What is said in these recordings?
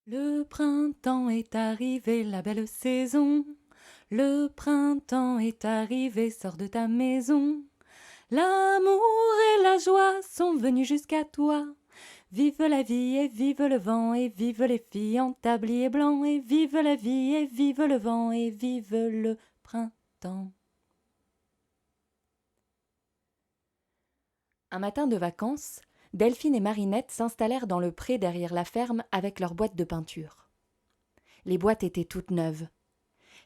Le printemps est arrivé, la belle saison. Le printemps est arrivé, sors de ta maison. L'amour et la joie sont venus jusqu'à toi. Vive la vie et vive le vent et vive les filles en tablier blanc et vive la vie et vive le vent et vive le printemps. Un matin de vacances, Delphine et Marinette s'installèrent dans le pré derrière la ferme avec leurs boîtes de peinture. Les boîtes étaient toutes neuves.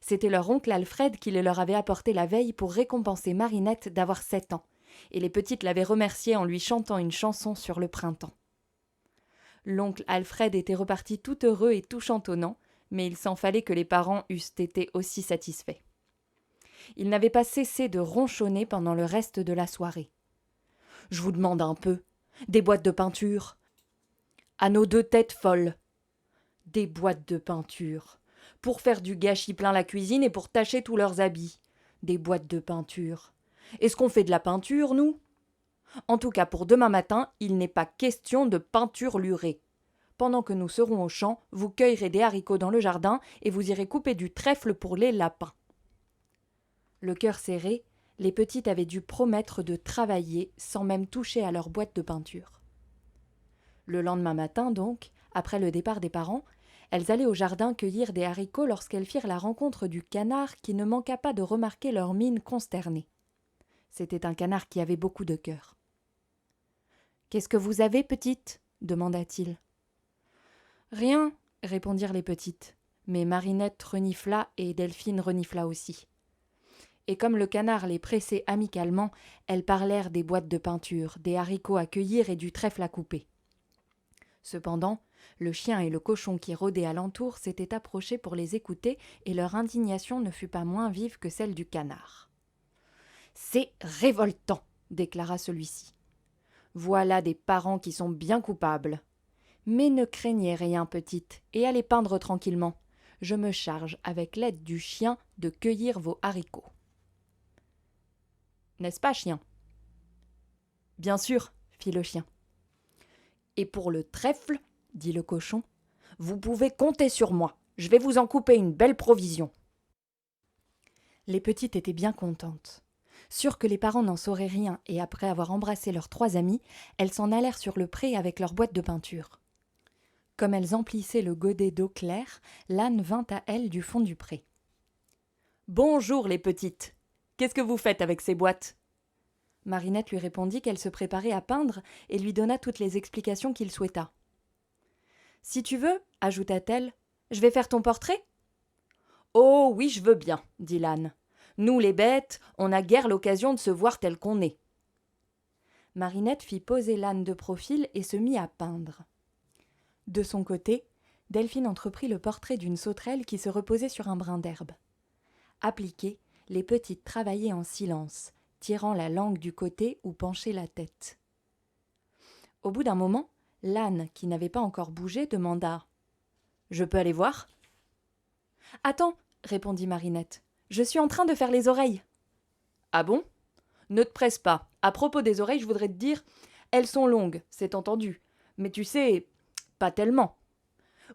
C'était leur oncle Alfred qui les leur avait apportées la veille pour récompenser Marinette d'avoir 7 ans, et les petites l'avaient remercié en lui chantant une chanson sur le printemps. L'oncle Alfred était reparti tout heureux et tout chantonnant, mais il s'en fallait que les parents eussent été aussi satisfaits. Il n'avait pas cessé de ronchonner pendant le reste de la soirée. « Je vous demande un peu, des boîtes de peinture. À nos 2 têtes folles. Des boîtes de peinture. Pour faire du gâchis plein la cuisine et pour tacher tous leurs habits. Des boîtes de peinture. Est-ce qu'on fait de la peinture, nous ? En tout cas, pour demain matin, il n'est pas question de peinture lurée. Pendant que nous serons au champ, vous cueillerez des haricots dans le jardin et vous irez couper du trèfle pour les lapins. » Le cœur serré, les petites avaient dû promettre de travailler sans même toucher à leur boîte de peinture. Le lendemain matin, donc, après le départ des parents, elles allaient au jardin cueillir des haricots lorsqu'elles firent la rencontre du canard qui ne manqua pas de remarquer leur mine consternée. C'était un canard qui avait beaucoup de cœur. « Qu'est-ce que vous avez, petite ? » demanda-t-il. « Rien, » répondirent les petites, mais Marinette renifla et Delphine renifla aussi. Et comme le canard les pressait amicalement, elles parlèrent des boîtes de peinture, des haricots à cueillir et du trèfle à couper. Cependant, le chien et le cochon qui rôdaient alentour s'étaient approchés pour les écouter et leur indignation ne fut pas moins vive que celle du canard. « C'est révoltant !» déclara celui-ci. « Voilà des parents qui sont bien coupables. Mais ne craignez rien, petite, et allez peindre tranquillement. Je me charge, avec l'aide du chien, de cueillir vos haricots. » « N'est-ce pas, chien ? » ?»« Bien sûr, » fit le chien. « Et pour le trèfle, » dit le cochon, « vous pouvez compter sur moi. Je vais vous en couper une belle provision. » Les petites étaient bien contentes. Sûres que les parents n'en sauraient rien et après avoir embrassé leurs 3 amis, elles s'en allèrent sur le pré avec leur boîte de peinture. Comme elles emplissaient le godet d'eau claire, l'âne vint à elles du fond du pré. « Bonjour les petites. Qu'est-ce que vous faites avec ces boîtes ?» Marinette lui répondit qu'elle se préparait à peindre et lui donna toutes les explications qu'il souhaita. « Si tu veux, ajouta-t-elle, je vais faire ton portrait ?»« Oh oui, je veux bien, » dit l'âne. « Nous les bêtes, on n'a guère l'occasion de se voir tel qu'on est. » Marinette fit poser l'âne de profil et se mit à peindre. De son côté, Delphine entreprit le portrait d'une sauterelle qui se reposait sur un brin d'herbe. Appliquées, les petites travaillaient en silence, tirant la langue du côté où penchait la tête. Au bout d'un moment, l'âne, qui n'avait pas encore bougé, demanda « Je peux aller voir ?» « Attends, » répondit Marinette, « je suis en train de faire les oreilles. »« Ah bon ? Ne te presse pas. À propos des oreilles, je voudrais te dire, elles sont longues, c'est entendu, mais tu sais, pas tellement. »«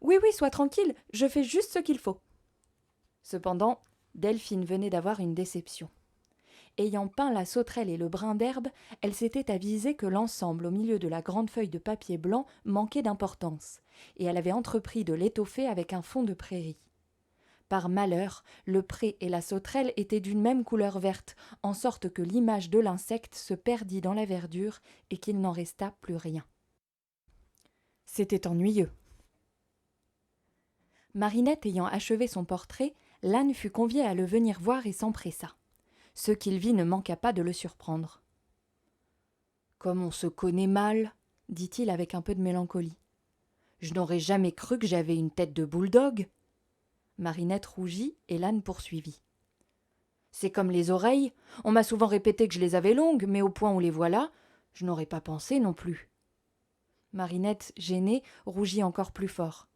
Oui, sois tranquille, je fais juste ce qu'il faut. » Cependant, Delphine venait d'avoir une déception. Ayant peint la sauterelle et le brin d'herbe, elle s'était avisée que l'ensemble au milieu de la grande feuille de papier blanc manquait d'importance, et elle avait entrepris de l'étoffer avec un fond de prairie. Par malheur, le pré et la sauterelle étaient d'une même couleur verte, en sorte que l'image de l'insecte se perdit dans la verdure et qu'il n'en resta plus rien. C'était ennuyeux. Marinette ayant achevé son portrait, l'âne fut convié à le venir voir et s'empressa. Ce qu'il vit ne manqua pas de le surprendre. « Comme on se connaît mal, » dit-il avec un peu de mélancolie. « Je n'aurais jamais cru que j'avais une tête de bouledogue. » Marinette rougit et l'âne poursuivit. « C'est comme les oreilles, on m'a souvent répété que je les avais longues, mais au point où les voilà, je n'aurais pas pensé non plus. » Marinette, gênée, rougit encore plus fort.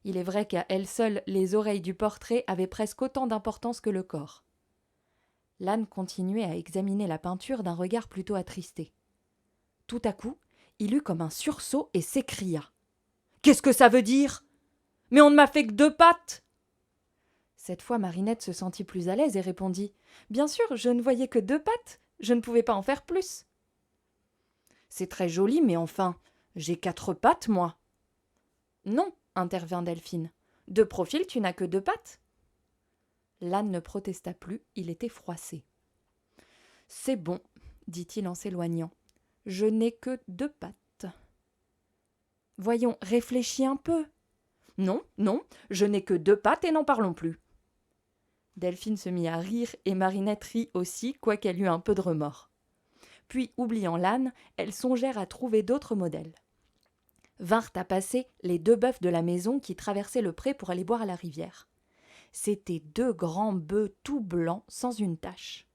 Il est vrai qu'à elle seule, les oreilles du portrait avaient presque autant d'importance que le corps. L'âne continuait à examiner la peinture d'un regard plutôt attristé. Tout à coup, il eut comme un sursaut et s'écria. « Qu'est-ce que ça veut dire ? Mais on ne m'a fait que 2 pattes !» Cette fois, Marinette se sentit plus à l'aise et répondit: « Bien sûr, je ne voyais que 2 pattes. Je ne pouvais pas en faire plus. »« C'est très joli, mais enfin, j'ai 4 pattes, moi. »« Non, intervint Delphine. De profil, tu n'as que 2 pattes. » L'âne ne protesta plus, il était froissé. « C'est bon, dit-il en s'éloignant. Je n'ai que 2 pattes. »« Voyons, réfléchis un peu. »« Non, non, je n'ai que 2 pattes et n'en parlons plus. » Delphine se mit à rire et Marinette rit aussi, quoiqu'elle eût un peu de remords. Puis, oubliant l'âne, elles songèrent à trouver d'autres modèles. Vinrent à passer les 2 bœufs de la maison qui traversaient le pré pour aller boire à la rivière. C'étaient 2 grands bœufs tout blancs, sans une tache.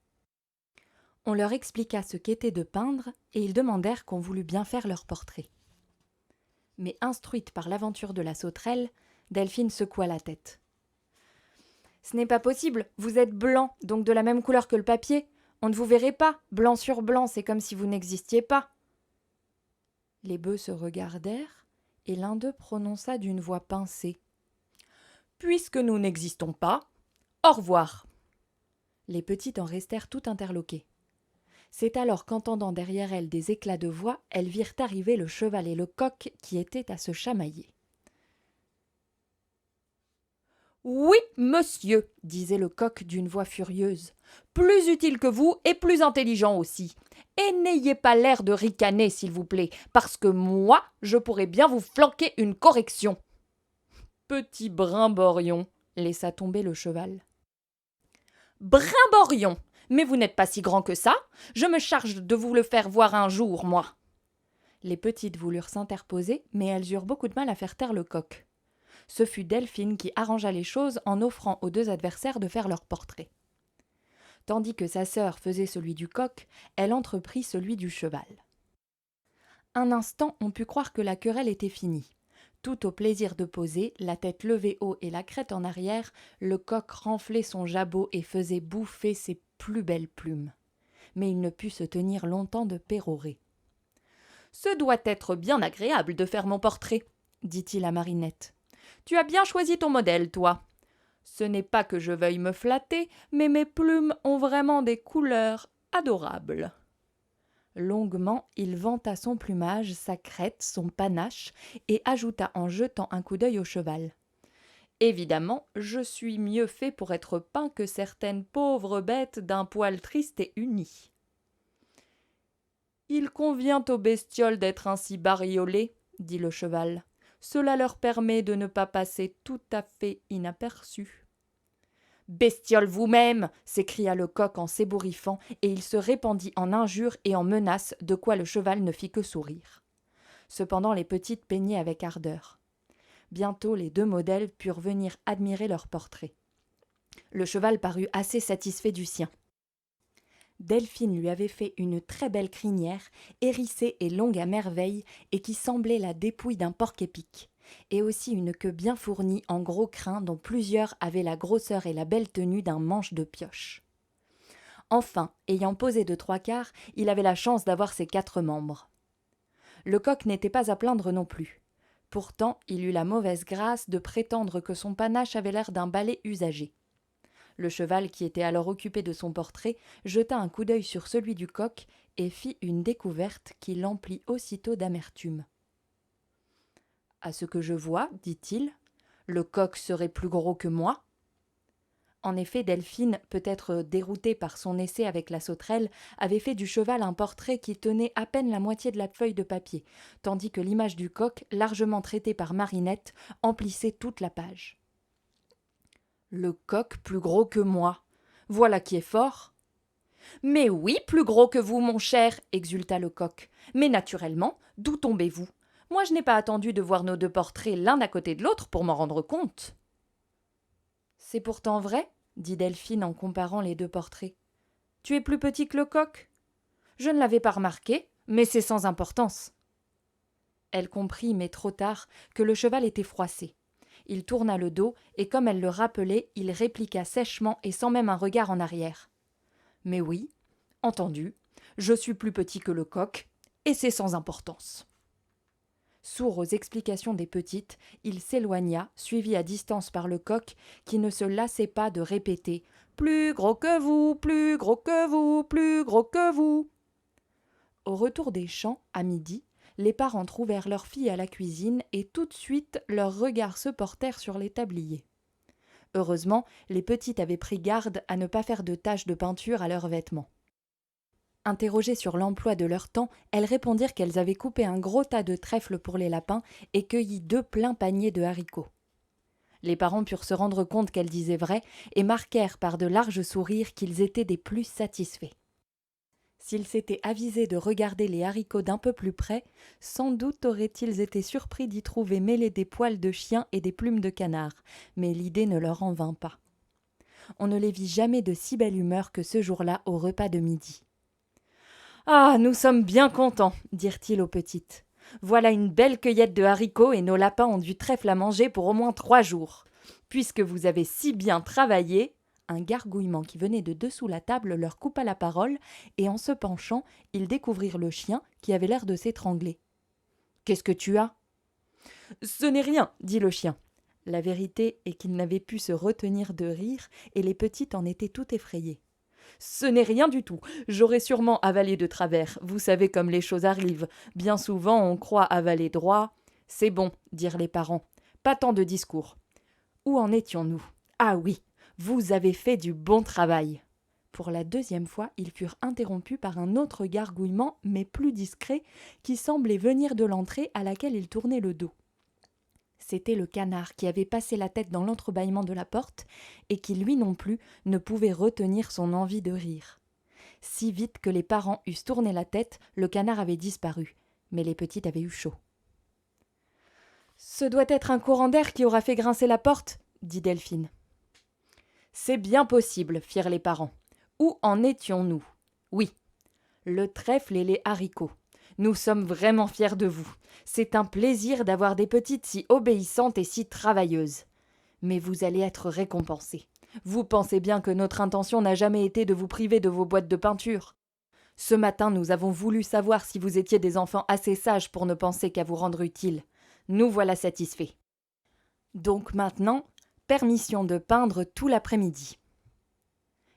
On leur expliqua ce qu'était de peindre et ils demandèrent qu'on voulût bien faire leur portrait. Mais instruite par l'aventure de la sauterelle, Delphine secoua la tête. « Ce n'est pas possible, vous êtes blanc, donc de la même couleur que le papier. On ne vous verrait pas, blanc sur blanc, c'est comme si vous n'existiez pas. » Les bœufs se regardèrent et l'un d'eux prononça d'une voix pincée: « Puisque nous n'existons pas, au revoir. » Les petites en restèrent tout interloquées. C'est alors qu'entendant derrière elles des éclats de voix, elles virent arriver le cheval et le coq qui étaient à se chamailler. « Oui, monsieur, disait le coq d'une voix furieuse, plus utile que vous et plus intelligent aussi. Et n'ayez pas l'air de ricaner, s'il vous plaît, parce que moi, je pourrais bien vous flanquer une correction. » Petit brimborion, laissa tomber le cheval. Brimborion, mais vous n'êtes pas si grand que ça. Je me charge de vous le faire voir un jour, moi. Les petites voulurent s'interposer, mais elles eurent beaucoup de mal à faire taire le coq. Ce fut Delphine qui arrangea les choses en offrant aux 2 adversaires de faire leur portrait. Tandis que sa sœur faisait celui du coq, elle entreprit celui du cheval. Un instant, on put croire que la querelle était finie. Tout au plaisir de poser, la tête levée haut et la crête en arrière, le coq renflait son jabot et faisait bouffer ses plus belles plumes. Mais il ne put se tenir longtemps de pérorer. « Ce doit être bien agréable de faire mon portrait, » dit-il à Marinette. « Tu as bien choisi ton modèle, toi. Ce n'est pas que je veuille me flatter, mais mes plumes ont vraiment des couleurs adorables. » Longuement, il vanta son plumage, sa crête, son panache, et ajouta en jetant un coup d'œil au cheval. « Évidemment, je suis mieux fait pour être peint que certaines pauvres bêtes d'un poil triste et uni. »« Il convient aux bestioles d'être ainsi bariolées, » dit le cheval. « Cela leur permet de ne pas passer tout à fait inaperçus. »« Bestiole vous-même » s'écria le coq en s'ébouriffant, et il se répandit en injures et en menaces, de quoi le cheval ne fit que sourire. Cependant les petites peignaient avec ardeur. Bientôt les 2 modèles purent venir admirer leur portrait. Le cheval parut assez satisfait du sien. Delphine lui avait fait une très belle crinière, hérissée et longue à merveille, et qui semblait la dépouille d'un porc-épic, et aussi une queue bien fournie en gros crins dont plusieurs avaient la grosseur et la belle tenue d'un manche de pioche. Enfin, ayant posé de 3/4, il avait la chance d'avoir ses 4 membres. Le coq n'était pas à plaindre non plus. Pourtant, il eut la mauvaise grâce de prétendre que son panache avait l'air d'un balai usagé. Le cheval, qui était alors occupé de son portrait, jeta un coup d'œil sur celui du coq et fit une découverte qui l'emplit aussitôt d'amertume. « À ce que je vois, dit-il, le coq serait plus gros que moi. » En effet, Delphine, peut-être déroutée par son essai avec la sauterelle, avait fait du cheval un portrait qui tenait à peine la moitié de la feuille de papier, tandis que l'image du coq, largement traitée par Marinette, emplissait toute la page. « Le coq plus gros que moi, voilà qui est fort. »« Mais oui, plus gros que vous, mon cher, » exulta le coq. « Mais naturellement, d'où tombez-vous ? Moi, je n'ai pas attendu de voir nos 2 portraits l'un à côté de l'autre pour m'en rendre compte. »« C'est pourtant vrai, » dit Delphine en comparant les 2 portraits. « Tu es plus petit que le coq ? Je ne l'avais pas remarqué, mais c'est sans importance. » Elle comprit, mais trop tard, que le cheval était froissé. Il tourna le dos, et comme elle le rappelait, il répliqua sèchement et sans même un regard en arrière. « Mais oui, entendu, je suis plus petit que le coq, et c'est sans importance. » Sourd aux explications des petites, il s'éloigna, suivi à distance par le coq, qui ne se lassait pas de répéter « Plus gros que vous, plus gros que vous, plus gros que vous !» Au retour des champs, à midi, les parents trouvèrent leur fille à la cuisine et tout de suite leurs regards se portèrent sur les tabliers. Heureusement, les petites avaient pris garde à ne pas faire de taches de peinture à leurs vêtements. Interrogées sur l'emploi de leur temps, elles répondirent qu'elles avaient coupé un gros tas de trèfles pour les lapins et cueilli 2 pleins paniers de haricots. Les parents purent se rendre compte qu'elles disaient vrai et marquèrent par de larges sourires qu'ils étaient des plus satisfaits. S'ils s'étaient avisés de regarder les haricots d'un peu plus près, sans doute auraient-ils été surpris d'y trouver mêlés des poils de chien et des plumes de canard, mais l'idée ne leur en vint pas. On ne les vit jamais de si belle humeur que ce jour-là au repas de midi. « Ah, nous sommes bien contents, dirent-ils aux petites. Voilà une belle cueillette de haricots et nos lapins ont du trèfle à manger pour au moins 3 jours. Puisque vous avez si bien travaillé, un gargouillement qui venait de dessous la table leur coupa la parole et en se penchant, ils découvrirent le chien qui avait l'air de s'étrangler. « Qu'est-ce que tu as ?»« Ce n'est rien, dit le chien. » La vérité est qu'il n'avait pu se retenir de rire et les petites en étaient tout effrayées. « Ce n'est rien du tout. J'aurais sûrement avalé de travers. Vous savez comme les choses arrivent. Bien souvent, on croit avaler droit. »« C'est bon, dirent les parents. Pas tant de discours. » Où en étions-nous ? Ah oui, vous avez fait du bon travail. Pour la 2e fois, ils furent interrompus par un autre gargouillement, mais plus discret, qui semblait venir de l'entrée à laquelle ils tournaient le dos. C'était le canard qui avait passé la tête dans l'entrebâillement de la porte et qui, lui non plus, ne pouvait retenir son envie de rire. Si vite que les parents eussent tourné la tête, le canard avait disparu, mais les petites avaient eu chaud. « Ce doit être un courant d'air qui aura fait grincer la porte, » dit Delphine. « C'est bien possible, firent les parents. Où en étions-nous ? Oui, le trèfle et les haricots. Nous sommes vraiment fiers de vous. C'est un plaisir d'avoir des petites si obéissantes et si travailleuses. Mais vous allez être récompensés. Vous pensez bien que notre intention n'a jamais été de vous priver de vos boîtes de peinture. Ce matin, nous avons voulu savoir si vous étiez des enfants assez sages pour ne penser qu'à vous rendre utile. Nous voilà satisfaits. Donc maintenant, permission de peindre tout l'après-midi. »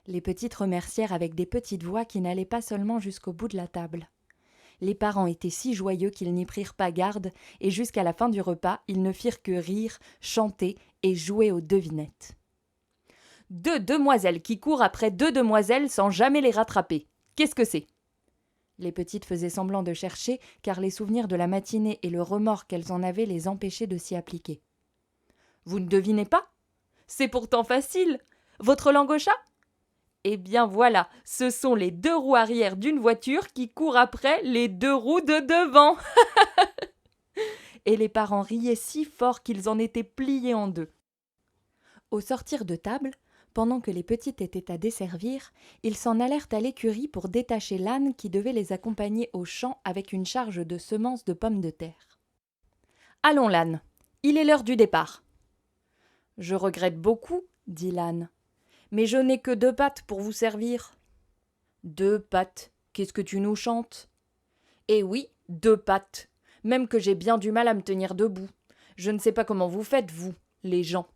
Les petites remercièrent avec des petites voix qui n'allaient pas seulement jusqu'au bout de la table. Les parents étaient si joyeux qu'ils n'y prirent pas garde, et jusqu'à la fin du repas, ils ne firent que rire, chanter et jouer aux devinettes. « 2 demoiselles qui courent après 2 demoiselles sans jamais les rattraper. Qu'est-ce que c'est ?» Les petites faisaient semblant de chercher, car les souvenirs de la matinée et le remords qu'elles en avaient les empêchaient de s'y appliquer. « Vous ne devinez pas ? C'est pourtant facile. Votre langue au chat ? Eh bien voilà, ce sont les 2 roues arrière d'une voiture qui courent après les 2 roues de devant. » Et les parents riaient si fort qu'ils en étaient pliés en 2. Au sortir de table, pendant que les petites étaient à desservir, ils s'en allèrent à l'écurie pour détacher l'âne qui devait les accompagner au champ avec une charge de semences de pommes de terre. « Allons l'âne, il est l'heure du départ. »« Je regrette beaucoup, dit l'âne. Mais je n'ai que 2 pattes pour vous servir. » « 2 pattes, qu'est-ce que tu nous chantes ? » ?»« Eh oui, 2 pattes, même que j'ai bien du mal à me tenir debout. Je ne sais pas comment vous faites, vous, les gens. »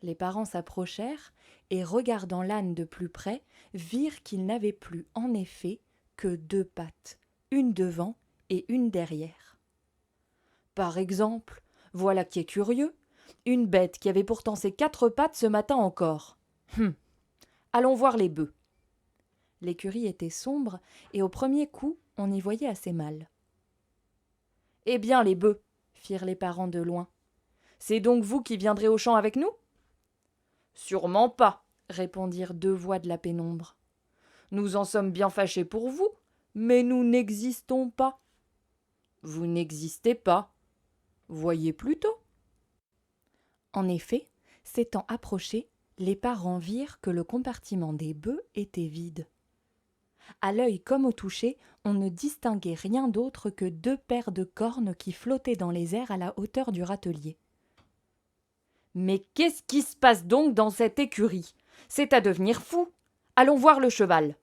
Les parents s'approchèrent et, regardant l'âne de plus près, virent qu'il n'avait plus, en effet, que 2 pattes, une devant et une derrière. « Par exemple, voilà qui est curieux, une bête qui avait pourtant ses 4 pattes ce matin encore. Allons voir les bœufs. » L'écurie était sombre et au premier coup, on y voyait assez mal. « Eh bien, les bœufs, firent les parents de loin. C'est donc vous qui viendrez au champ avec nous ? » « Sûrement pas, répondirent 2 voix de la pénombre. Nous en sommes bien fâchés pour vous, mais nous n'existons pas. Vous n'existez pas. Voyez plutôt. En effet, s'étant approchés, les parents virent que le compartiment des bœufs était vide. À l'œil comme au toucher, on ne distinguait rien d'autre que 2 paires de cornes qui flottaient dans les airs à la hauteur du râtelier. « Mais qu'est-ce qui se passe donc dans cette écurie ? C'est à devenir fou. Allons voir le cheval. »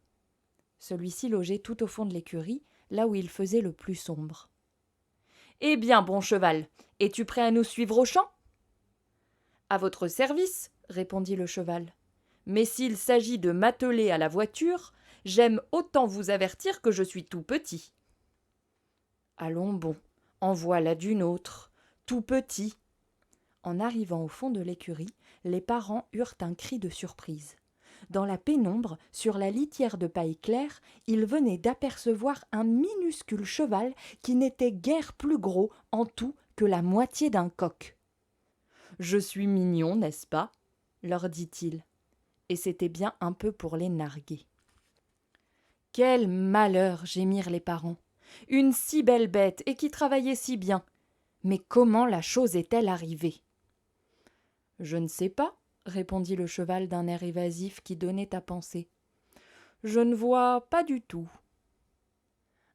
Celui-ci logeait tout au fond de l'écurie, là où il faisait le plus sombre. Eh bien, bon cheval, es-tu prêt à nous suivre au champ ? À votre service, répondit le cheval. Mais s'il s'agit de m'atteler à la voiture, j'aime autant vous avertir que je suis tout petit. Allons bon, en voilà d'une autre, tout petit. En arrivant au fond de l'écurie, les parents eurent un cri de surprise. Dans la pénombre, sur la litière de paille claire, ils venaient d'apercevoir un minuscule cheval qui n'était guère plus gros en tout que la moitié d'un coq. « Je suis mignon, n'est-ce pas ?» leur dit-il. Et c'était bien un peu pour les narguer. « Quel malheur !» gémirent les parents. « Une si belle bête et qui travaillait si bien. Mais comment la chose est-elle arrivée ?» « Je ne sais pas, » répondit le cheval d'un air évasif qui donnait à penser. « Je ne vois pas du tout. »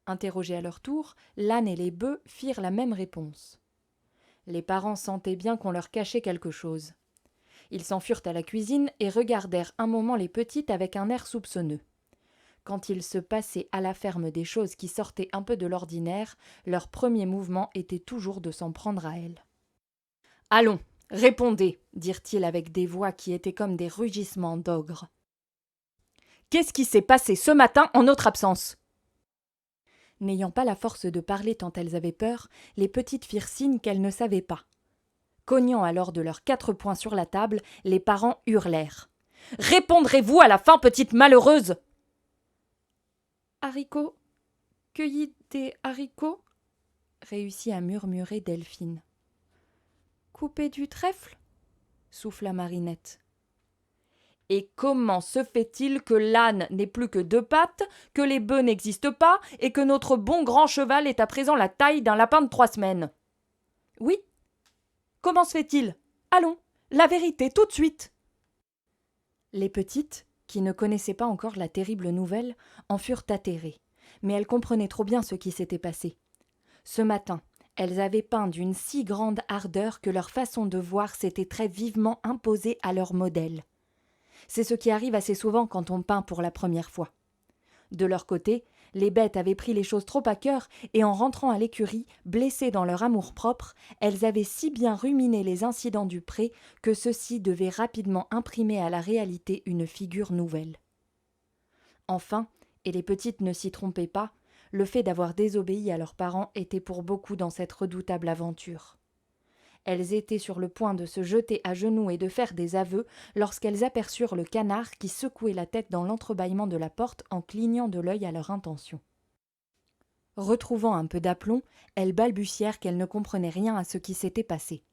Interrogés à leur tour, l'âne et les bœufs firent la même réponse. Les parents sentaient bien qu'on leur cachait quelque chose. Ils s'enfurent à la cuisine et regardèrent un moment les petites avec un air soupçonneux. Quand il se passait à la ferme des choses qui sortaient un peu de l'ordinaire, leur premier mouvement était toujours de s'en prendre à elles. « Allons, répondez, dirent-ils avec des voix qui étaient comme des rugissements d'ogres. Qu'est-ce qui s'est passé ce matin en notre absence ? N'ayant pas la force de parler tant elles avaient peur, les petites firent signe qu'elles ne savaient pas. Cognant alors de leurs 4 poings sur la table, les parents hurlèrent. « Répondrez-vous à la fin, petite malheureuse !»« Haricots, cueillis des haricots ?» réussit à murmurer Delphine. « Couper du trèfle ?» souffla Marinette. « Et comment se fait-il que l'âne n'ait plus que 2 pattes, que les bœufs n'existent pas, et que notre bon grand cheval est à présent la taille d'un lapin de 3 semaines ? Oui ? Comment se fait-il ? Allons, la vérité, tout de suite !» Les petites, qui ne connaissaient pas encore la terrible nouvelle, en furent atterrées, mais elles comprenaient trop bien ce qui s'était passé. Ce matin, elles avaient peint d'une si grande ardeur que leur façon de voir s'était très vivement imposée à leur modèle. C'est ce qui arrive assez souvent quand on peint pour la première fois. De leur côté, les bêtes avaient pris les choses trop à cœur et en rentrant à l'écurie, blessées dans leur amour-propre, elles avaient si bien ruminé les incidents du pré que ceux-ci devaient rapidement imprimer à la réalité une figure nouvelle. Enfin, et les petites ne s'y trompaient pas, le fait d'avoir désobéi à leurs parents était pour beaucoup dans cette redoutable aventure. Elles étaient sur le point de se jeter à genoux et de faire des aveux lorsqu'elles aperçurent le canard qui secouait la tête dans l'entrebâillement de la porte en clignant de l'œil à leur intention. Retrouvant un peu d'aplomb, elles balbutièrent qu'elles ne comprenaient rien à ce qui s'était passé.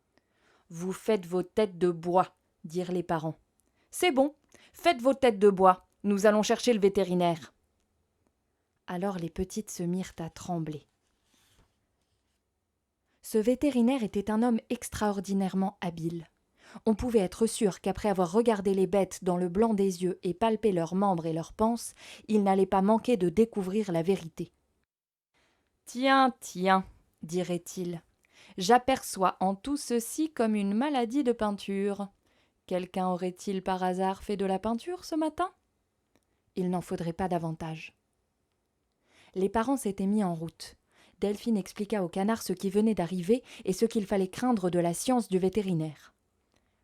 « Vous faites vos têtes de bois, » dirent les parents. « C'est bon, faites vos têtes de bois, nous allons chercher le vétérinaire. » Alors les petites se mirent à trembler. Ce vétérinaire était un homme extraordinairement habile. On pouvait être sûr qu'après avoir regardé les bêtes dans le blanc des yeux et palpé leurs membres et leurs panses, il n'allait pas manquer de découvrir la vérité. « Tiens, tiens, dirait-il, j'aperçois en tout ceci comme une maladie de peinture. Quelqu'un aurait-il par hasard fait de la peinture ce matin ? Il n'en faudrait pas davantage. » Les parents s'étaient mis en route. Delphine expliqua au canard ce qui venait d'arriver et ce qu'il fallait craindre de la science du vétérinaire.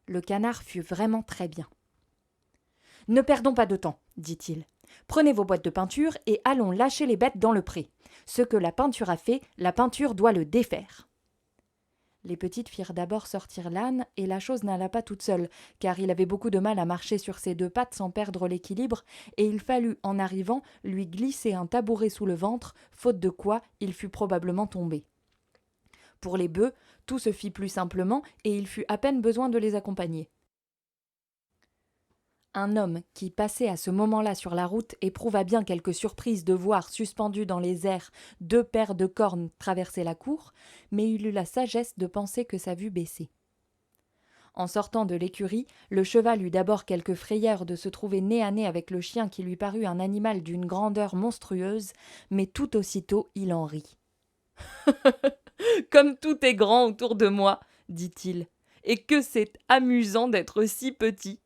Le canard fut vraiment très bien. « Ne perdons pas de temps, dit-il. Prenez vos boîtes de peinture et allons lâcher les bêtes dans le pré. Ce que la peinture a fait, la peinture doit le défaire. » Les petites firent d'abord sortir l'âne et la chose n'alla pas toute seule, car il avait beaucoup de mal à marcher sur ses 2 pattes sans perdre l'équilibre, et il fallut, en arrivant, lui glisser un tabouret sous le ventre, faute de quoi il fût probablement tombé. Pour les bœufs, tout se fit plus simplement, et il fut à peine besoin de les accompagner. Un homme qui passait à ce moment-là sur la route éprouva bien quelque surprise de voir suspendus dans les airs 2 paires de cornes traverser la cour, mais il eut la sagesse de penser que sa vue baissait. En sortant de l'écurie, le cheval eut d'abord quelque frayeur de se trouver nez à nez avec le chien qui lui parut un animal d'une grandeur monstrueuse, mais tout aussitôt il en rit. « Comme tout est grand autour de moi, dit-il, et que c'est amusant d'être si petit. »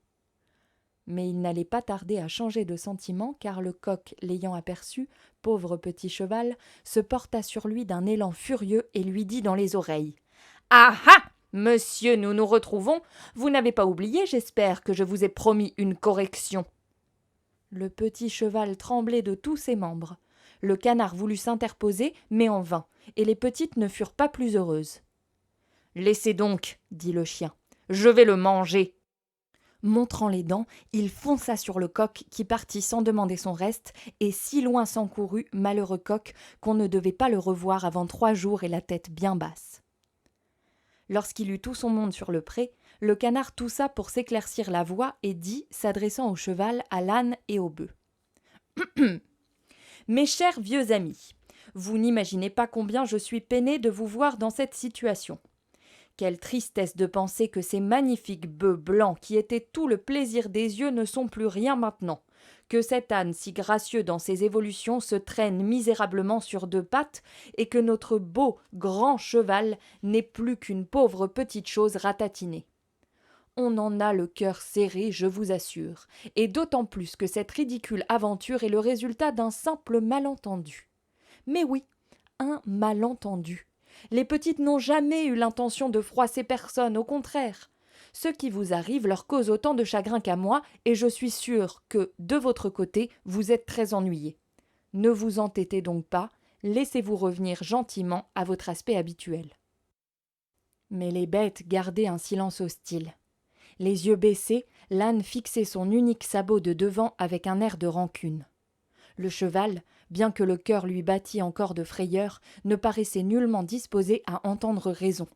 Mais il n'allait pas tarder à changer de sentiment, car le coq, l'ayant aperçu, pauvre petit cheval, se porta sur lui d'un élan furieux et lui dit dans les oreilles : « Ah ah ! Monsieur, nous nous retrouvons. Vous n'avez pas oublié, j'espère, que je vous ai promis une correction. » Le petit cheval tremblait de tous ses membres. Le canard voulut s'interposer, mais en vain, et les petites ne furent pas plus heureuses. « Laissez donc, dit le chien, je vais le manger. » Montrant les dents, il fonça sur le coq qui partit sans demander son reste, et si loin s'en courut, malheureux coq, qu'on ne devait pas le revoir avant 3 jours et la tête bien basse. Lorsqu'il eut tout son monde sur le pré, le canard toussa pour s'éclaircir la voix et dit, s'adressant au cheval, à l'âne et au bœuf : « Mes chers vieux amis, vous n'imaginez pas combien je suis peiné de vous voir dans cette situation. Quelle tristesse de penser que ces magnifiques bœufs blancs qui étaient tout le plaisir des yeux ne sont plus rien maintenant, que cet âne si gracieux dans ses évolutions se traîne misérablement sur 2 pattes, et que notre beau grand cheval n'est plus qu'une pauvre petite chose ratatinée. On en a le cœur serré, je vous assure, et d'autant plus que cette ridicule aventure est le résultat d'un simple malentendu. Mais oui, un malentendu. Les petites n'ont jamais eu l'intention de froisser personne, au contraire. Ce qui vous arrive leur cause autant de chagrin qu'à moi, et je suis sûre que, de votre côté, vous êtes très ennuyés. Ne vous entêtez donc pas, laissez-vous revenir gentiment à votre aspect habituel. » Mais les bêtes gardaient un silence hostile. Les yeux baissés, l'âne fixait son unique sabot de devant avec un air de rancune. Le cheval, bien que le cœur lui battît encore de frayeur, ne paraissait nullement disposé à entendre raison.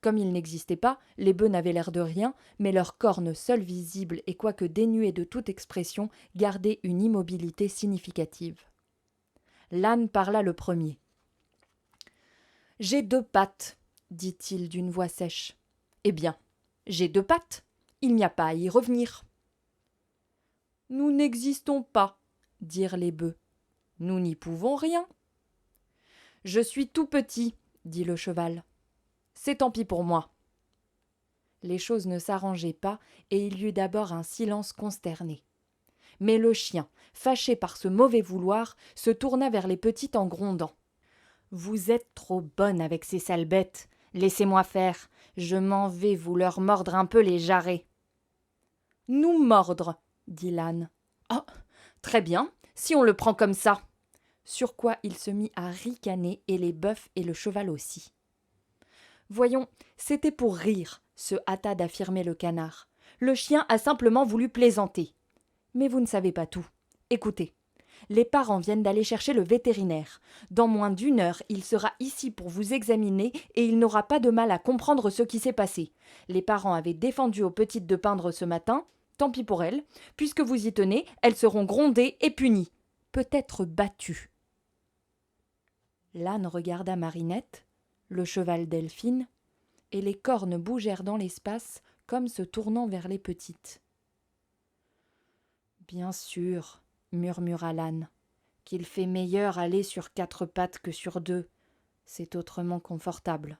Comme il n'existait pas, les bœufs n'avaient l'air de rien, mais leurs cornes seules visibles et quoique dénuées de toute expression, gardaient une immobilité significative. L'âne parla le premier. « J'ai 2 pattes, dit-il d'une voix sèche. Eh bien, j'ai 2 pattes, il n'y a pas à y revenir. » Nous n'existons pas, dirent les bœufs. Nous n'y pouvons rien. Je suis tout petit, dit le cheval. C'est tant pis pour moi. Les choses ne s'arrangeaient pas, et il y eut d'abord un silence consterné. Mais le chien, fâché par ce mauvais vouloir, se tourna vers les petites en grondant. Vous êtes trop bonnes avec ces sales bêtes. Laissez-moi faire. Je m'en vais vous leur mordre un peu les jarrets. Nous mordre, dit l'âne. Ah, très bien, si on le prend comme ça. Sur quoi il se mit à ricaner, et les bœufs et le cheval aussi. Voyons, c'était pour rire, se hâta d'affirmer le canard. Le chien a simplement voulu plaisanter. Mais vous ne savez pas tout. Écoutez, les parents viennent d'aller chercher le vétérinaire. Dans moins d'1 heure, il sera ici pour vous examiner et il n'aura pas de mal à comprendre ce qui s'est passé. Les parents avaient défendu aux petites de peindre ce matin. Tant pis pour elles. Puisque vous y tenez, elles seront grondées et punies. Peut-être battues. L'âne regarda Marinette, le cheval Delphine, et les cornes bougèrent dans l'espace comme se tournant vers les petites. « Bien sûr, murmura l'âne, qu'il fait meilleur aller sur 4 pattes que sur 2, c'est autrement confortable.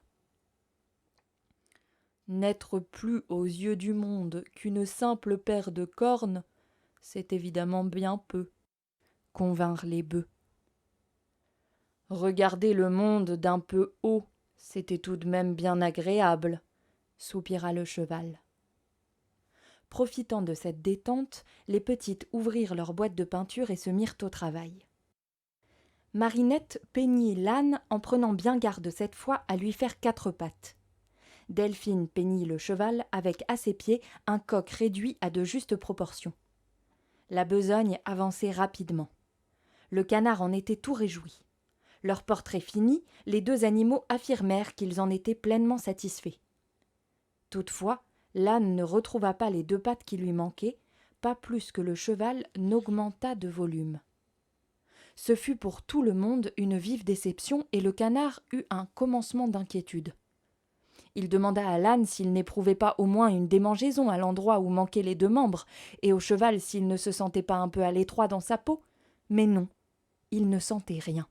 N'être plus aux yeux du monde qu'une simple paire de cornes, c'est évidemment bien peu, convinrent les bœufs. Regarder le monde d'un peu haut, c'était tout de même bien agréable, soupira le cheval. Profitant de cette détente, les petites ouvrirent leur boîte de peinture et se mirent au travail. Marinette peignit l'âne en prenant bien garde cette fois à lui faire 4 pattes. Delphine peignit le cheval avec à ses pieds un coq réduit à de justes proportions. La besogne avançait rapidement. Le canard en était tout réjoui. Leur portrait fini, les 2 animaux affirmèrent qu'ils en étaient pleinement satisfaits. Toutefois, l'âne ne retrouva pas les 2 pattes qui lui manquaient, pas plus que le cheval n'augmenta de volume. Ce fut pour tout le monde une vive déception et le canard eut un commencement d'inquiétude. Il demanda à l'âne s'il n'éprouvait pas au moins une démangeaison à l'endroit où manquaient les 2 membres, et au cheval s'il ne se sentait pas un peu à l'étroit dans sa peau, mais non, il ne sentait rien.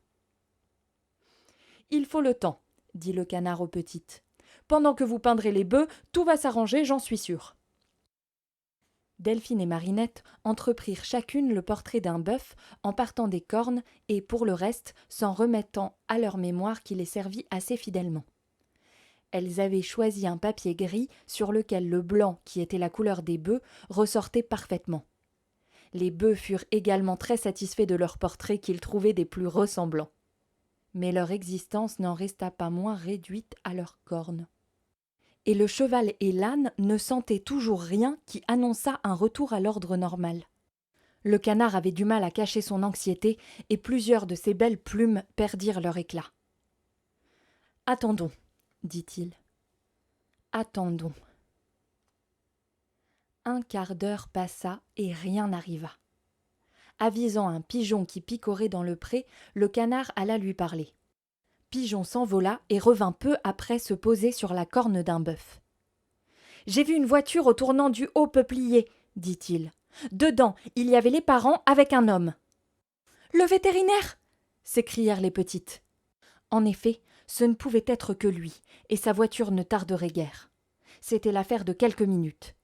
« Il faut le temps, dit le canard aux petites. Pendant que vous peindrez les bœufs, tout va s'arranger, j'en suis sûre. » Delphine et Marinette entreprirent chacune le portrait d'un bœuf en partant des cornes et, pour le reste, s'en remettant à leur mémoire qui les servit assez fidèlement. Elles avaient choisi un papier gris sur lequel le blanc, qui était la couleur des bœufs, ressortait parfaitement. Les bœufs furent également très satisfaits de leur portrait qu'ils trouvaient des plus ressemblants. Mais leur existence n'en resta pas moins réduite à leurs cornes. Et le cheval et l'âne ne sentaient toujours rien qui annonçât un retour à l'ordre normal. Le canard avait du mal à cacher son anxiété, et plusieurs de ses belles plumes perdirent leur éclat. « Attendons, dit-il. Attendons. » Un quart d'heure passa et rien n'arriva. Avisant un pigeon qui picorait dans le pré, le canard alla lui parler. Pigeon s'envola et revint peu après se poser sur la corne d'un bœuf. « J'ai vu une voiture au tournant du haut peuplier, dit-il. Dedans, il y avait les parents avec un homme. « Le vétérinaire !» s'écrièrent les petites. En effet, ce ne pouvait être que lui, et sa voiture ne tarderait guère. C'était l'affaire de quelques minutes.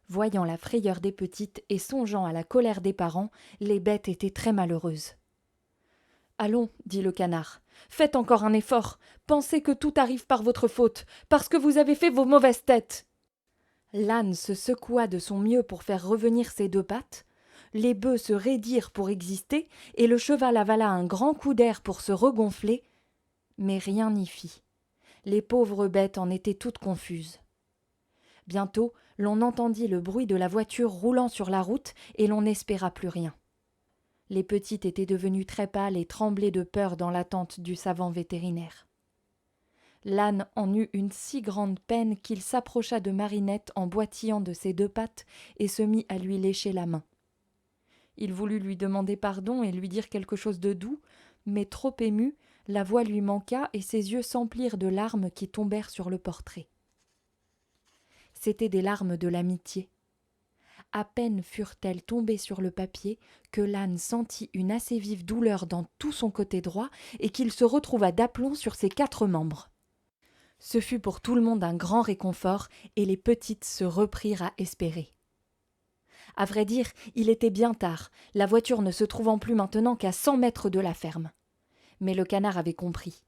Voyant la frayeur des petites et songeant à la colère des parents, les bêtes étaient très malheureuses. « Allons, dit le canard, faites encore un effort, pensez que tout arrive par votre faute, parce que vous avez fait vos mauvaises têtes. » L'âne se secoua de son mieux pour faire revenir ses deux pattes, les bœufs se raidirent pour exister, et le cheval avala un grand coup d'air pour se regonfler, mais rien n'y fit. Les pauvres bêtes en étaient toutes confuses. Bientôt, l'on entendit le bruit de la voiture roulant sur la route, et l'on n'espéra plus rien. Les petites étaient devenues très pâles et tremblaient de peur dans l'attente du savant vétérinaire. L'âne en eut une si grande peine qu'il s'approcha de Marinette en boitillant de ses deux pattes et se mit à lui lécher la main. Il voulut lui demander pardon et lui dire quelque chose de doux, mais trop ému, la voix lui manqua et ses yeux s'emplirent de larmes qui tombèrent sur le portrait. C'étaient des larmes de l'amitié. À peine furent-elles tombées sur le papier que l'âne sentit une assez vive douleur dans tout son côté droit et qu'il se retrouva d'aplomb sur ses 4 membres. Ce fut pour tout le monde un grand réconfort et les petites se reprirent à espérer. À vrai dire, il était bien tard, la voiture ne se trouvant plus maintenant qu'à 100 mètres de la ferme. Mais le canard avait compris.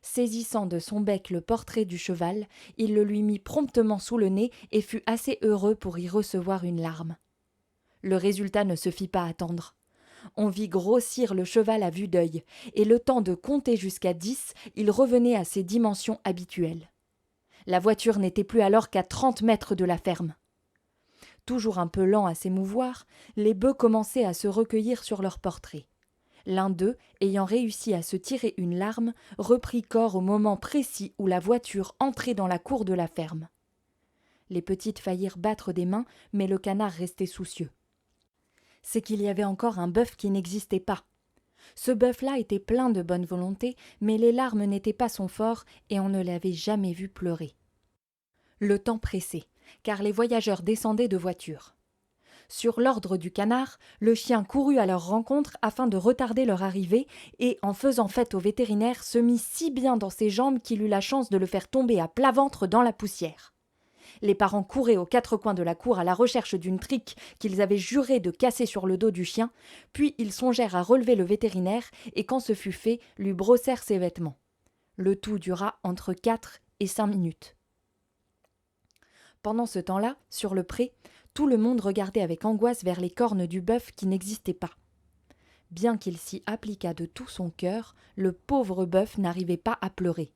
Saisissant de son bec le portrait du cheval, il le lui mit promptement sous le nez et fut assez heureux pour y recevoir une larme. Le résultat ne se fit pas attendre. On vit grossir le cheval à vue d'œil, et le temps de compter jusqu'à 10, il revenait à ses dimensions habituelles. La voiture n'était plus alors qu'à 30 mètres de la ferme. Toujours un peu lents à s'émouvoir, les bœufs commençaient à se recueillir sur leur portrait. L'un d'eux, ayant réussi à se tirer une larme, reprit corps au moment précis où la voiture entrait dans la cour de la ferme. Les petites faillirent battre des mains, mais le canard restait soucieux. C'est qu'il y avait encore un bœuf qui n'existait pas. Ce bœuf-là était plein de bonne volonté, mais les larmes n'étaient pas son fort et on ne l'avait jamais vu pleurer. Le temps pressait, car les voyageurs descendaient de voiture. Sur l'ordre du canard, le chien courut à leur rencontre afin de retarder leur arrivée et, en faisant fête au vétérinaire, se mit si bien dans ses jambes qu'il eut la chance de le faire tomber à plat ventre dans la poussière. Les parents couraient aux 4 coins de la cour à la recherche d'une trique qu'ils avaient juré de casser sur le dos du chien, puis ils songèrent à relever le vétérinaire et, quand ce fut fait, lui brossèrent ses vêtements. Le tout dura entre 4 et 5 minutes. Pendant ce temps-là, sur le pré, tout le monde regardait avec angoisse vers les cornes du bœuf qui n'existaient pas. Bien qu'il s'y appliquât de tout son cœur, le pauvre bœuf n'arrivait pas à pleurer.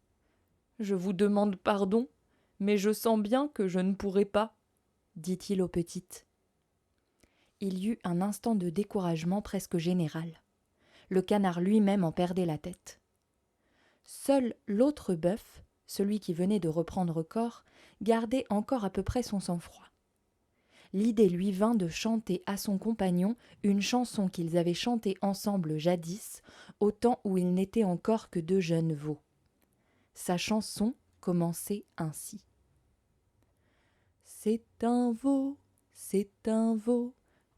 « Je vous demande pardon, mais je sens bien que je ne pourrai pas, » dit-il aux petites. Il y eut un instant de découragement presque général. Le canard lui-même en perdait la tête. Seul l'autre bœuf, celui qui venait de reprendre corps, gardait encore à peu près son sang-froid. L'idée lui vint de chanter à son compagnon une chanson qu'ils avaient chantée ensemble jadis, au temps où ils n'étaient encore que 2 jeunes veaux. Sa chanson commençait ainsi. C'est un veau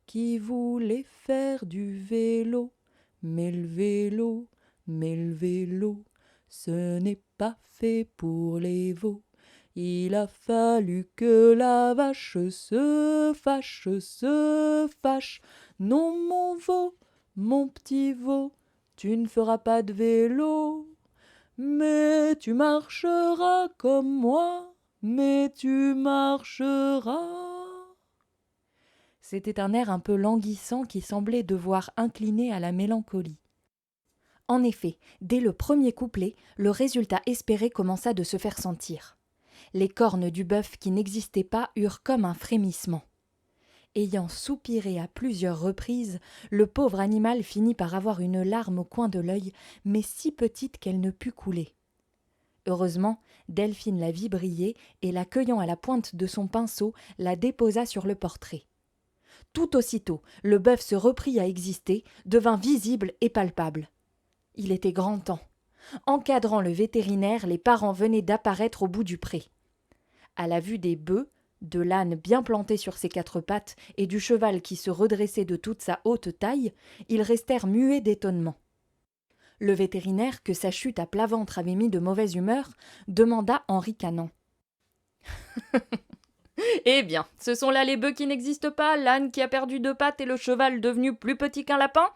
qui voulait faire du vélo, mais le vélo, ce n'est pas fait pour les veaux. Il a fallu que la vache se fâche. Non, mon veau, mon petit veau, tu ne feras pas de vélo. Mais tu marcheras comme moi, mais tu marcheras. C'était un air un peu languissant qui semblait devoir incliner à la mélancolie. En effet, dès le premier couplet, le résultat espéré commença de se faire sentir. Les cornes du bœuf qui n'existaient pas eurent comme un frémissement. Ayant soupiré à plusieurs reprises, le pauvre animal finit par avoir une larme au coin de l'œil, mais si petite qu'elle ne put couler. Heureusement, Delphine la vit briller et, la cueillant à la pointe de son pinceau, la déposa sur le portrait. Tout aussitôt, le bœuf se reprit à exister, devint visible et palpable. Il était grand temps. Encadrant le vétérinaire, les parents venaient d'apparaître au bout du pré. À la vue des bœufs, de l'âne bien planté sur ses quatre pattes et du cheval qui se redressait de toute sa haute taille, ils restèrent muets d'étonnement. Le vétérinaire, que sa chute à plat ventre avait mis de mauvaise humeur, demanda en ricanant. « Eh bien, ce sont là les bœufs qui n'existent pas, l'âne qui a perdu 2 pattes et le cheval devenu plus petit qu'un lapin ?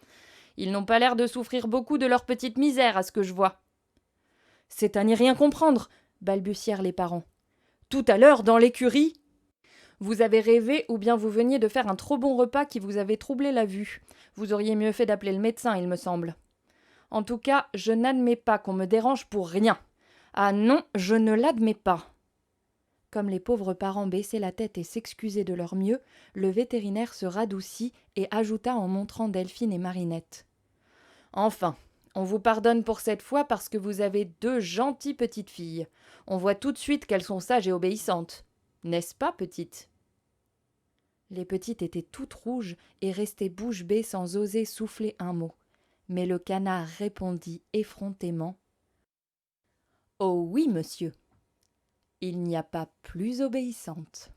Ils n'ont pas l'air de souffrir beaucoup de leur petite misère, à ce que je vois. » « C'est à n'y rien comprendre, » balbutièrent les parents. « Tout à l'heure, dans l'écurie, vous avez rêvé ou bien vous veniez de faire un trop bon repas qui vous avait troublé la vue. Vous auriez mieux fait d'appeler le médecin, il me semble. En tout cas, je n'admets pas qu'on me dérange pour rien. Ah non, je ne l'admets pas. » Comme les pauvres parents baissaient la tête et s'excusaient de leur mieux, le vétérinaire se radoucit et ajouta en montrant Delphine et Marinette. « Enfin, on vous pardonne pour cette fois parce que vous avez 2 gentilles petites filles. On voit tout de suite qu'elles sont sages et obéissantes. N'est-ce pas, petites ?» Les petites étaient toutes rouges et restaient bouche bée sans oser souffler un mot. Mais le canard répondit effrontément. « Oh oui, monsieur. Il n'y a pas plus obéissante. »